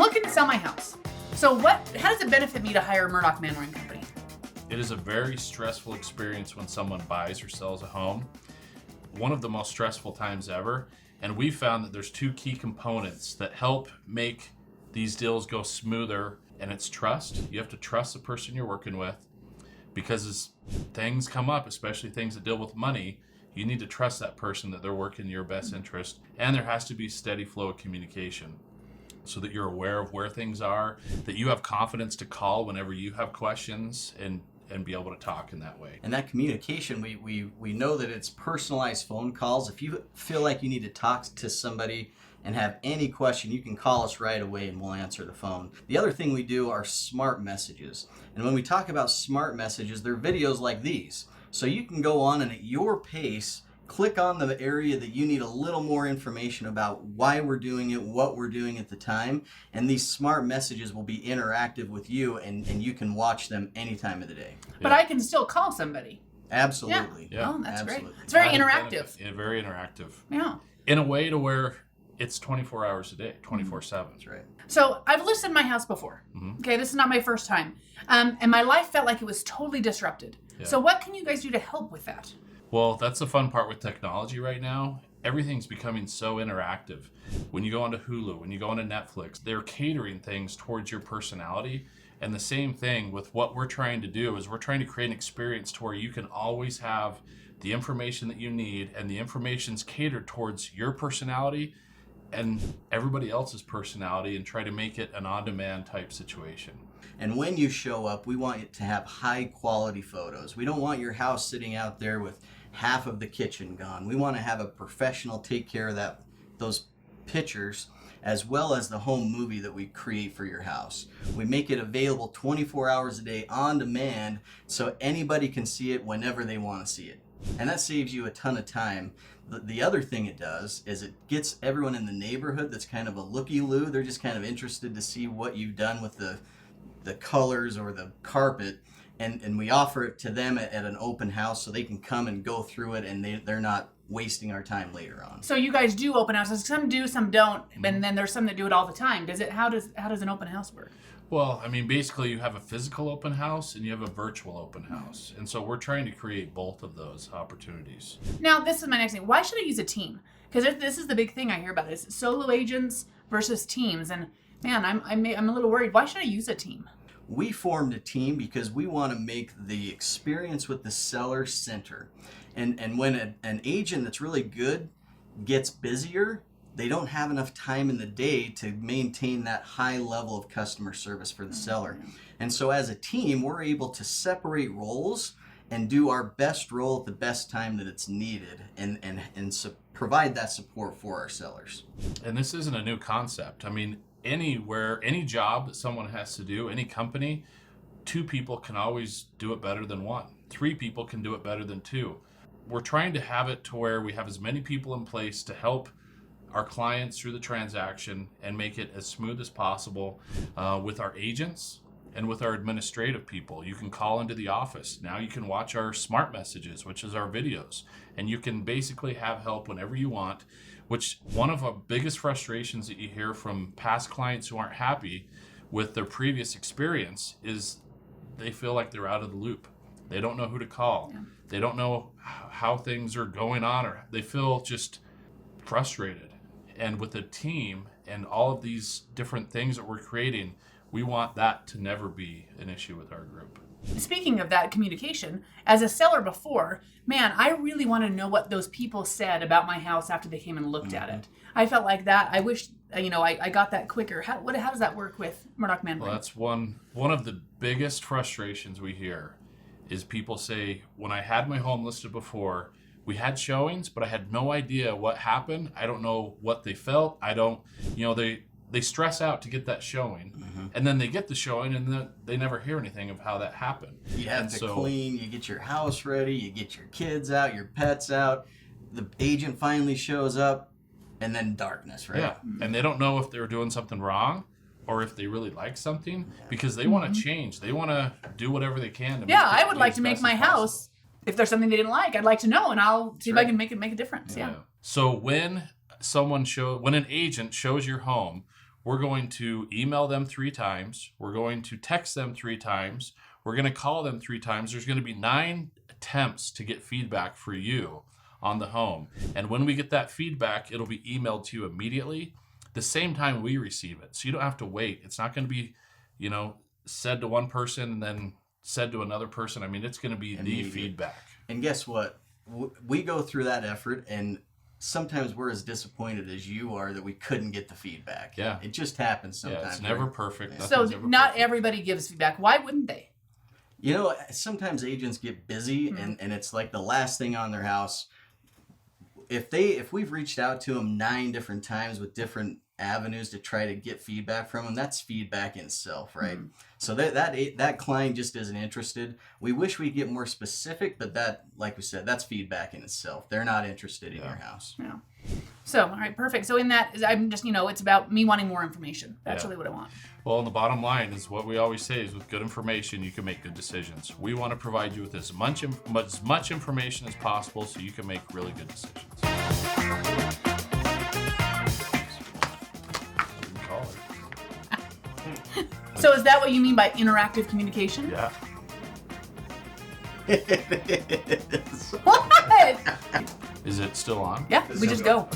looking to sell my house. So how does it benefit me to hire a Murdock Manwaring company? It is a very stressful experience when someone buys or sells a home. One of the most stressful times ever. And we found that there's two key components that help make these deals go smoother, and it's trust. You have to trust the person you're working with, because as things come up, especially things that deal with money, you need to trust that person that they're working in your best interest. And there has to be steady flow of communication so that you're aware of where things are, that you have confidence to call whenever you have questions and be able to talk in that way. And that communication, we know that it's personalized phone calls. If you feel like you need to talk to somebody and have any question, you can call us right away and we'll answer the phone. The other thing we do are smart messages. And when we talk about smart messages, they're videos like these. So you can go on and at your pace, click on the area that you need a little more information about why we're doing it, what we're doing at the time, and these smart messages will be interactive with you, and you can watch them any time of the day. But I can still call somebody. Absolutely. Yeah. Oh, that's Absolutely. great. It's very interactive. Yeah, very interactive. Yeah. In a way to where it's 24 hours a day, 24/7. That's right. So I've listed my house before. Mm-hmm. Okay, this is not my first time. And my life felt like it was totally disrupted. Yeah. So what can you guys do to help with that? Well, that's the fun part with technology right now. Everything's becoming so interactive. When you go onto Hulu, when you go onto Netflix, they're catering things towards your personality. And the same thing with what we're trying to do is we're trying to create an experience to where you can always have the information that you need, and the information's catered towards your personality and everybody else's personality, and try to make it an on-demand type situation. And when you show up, we want it to have high quality photos. We don't want your house sitting out there with half of the kitchen gone. We want to have a professional take care of those pictures, as well as the home movie that we create for your house. We make it available 24 hours a day on demand, so anybody can see it whenever they want to see it. And that saves you a ton of time. The other thing it does is it gets everyone in the neighborhood that's kind of a looky-loo. They're just kind of interested to see what you've done with the colors or the carpet, and we offer it to them at an open house so they can come and go through it, and they're not wasting our time later on. So you guys do open houses. Some do, some don't, and then there's some that do it all the time. How does an open house work? Well, I mean, basically you have a physical open house and you have a virtual open house. And so we're trying to create both of those opportunities. Now, this is my next thing. Why should I use a team? Because this is the big thing I hear about is solo agents versus teams. And man, I'm a little worried. Why should I use a team? We formed a team because we want to make the experience with the seller center. And when an agent that's really good gets busier, they don't have enough time in the day to maintain that high level of customer service for the seller. And so as a team, we're able to separate roles and do our best role at the best time that it's needed, and provide that support for our sellers. And this isn't a new concept. I mean, anywhere, any job that someone has to do, any company, 2 people can always do it better than 1. 3 people can do it better than 2. We're trying to have it to where we have as many people in place to help our clients through the transaction and make it as smooth as possible with our agents and with our administrative people. You can call into the office. Now you can watch our smart messages, which is our videos, and you can basically have help whenever you want, which one of our biggest frustrations that you hear from past clients who aren't happy with their previous experience is they feel like they're out of the loop. They don't know who to call. Yeah. They don't know how things are going on, or they feel just frustrated. And with a team and all of these different things that we're creating, we want that to never be an issue with our group. Speaking of that communication, as a seller before, man, I really want to know what those people said about my house after they came and looked at it. I felt like that. I wish, I got that quicker. How does that work with Murdock Manwaring? Well, that's one of the biggest frustrations we hear is people say, when I had my home listed before, we had showings, but I had no idea what happened. I don't know what they felt. They stress out to get that showing, and then they get the showing, and then they never hear anything of how that happened. You have to clean, you get your house ready, you get your kids out, your pets out. The agent finally shows up, and then darkness, right? Yeah, and they don't know if they were doing something wrong or if they really like something, because they want to change. They want to do whatever they can to make I would like to make my house. If there's something they didn't like, I'd like to know, and I'll see if I can make a difference. Yeah. So when an agent shows your home, we're going to email them 3 times. We're going to text them 3 times. We're going to call them 3 times. There's going to be 9 attempts to get feedback for you on the home. And when we get that feedback, it'll be emailed to you immediately, the same time we receive it. So you don't have to wait. It's not going to be, said to one person and then said to another person. I mean, it's going to be the feedback. And guess what? We go through that effort, and sometimes we're as disappointed as you are that we couldn't get the feedback. Yeah. It just happens sometimes. Yeah, it's never perfect. So Nothing's ever not perfect. everybody gives feedback. Why wouldn't they? Sometimes agents get busy, and it's like the last thing on their house. If we've reached out to them 9 different times with different avenues to try to get feedback from them, that's feedback in itself, right? So that client just isn't interested. We wish we get more specific, but that, like we said, that's feedback in itself. They're not interested in your house. Yeah. So, all right, perfect. So in that, I'm just, it's about me wanting more information. That's really what I want. Well, and the bottom line is what we always say is with good information, you can make good decisions. We want to provide you with as much information as possible so you can make really good decisions. So is that what you mean by interactive communication? Yeah. What? Is it still on? Yeah, we just go.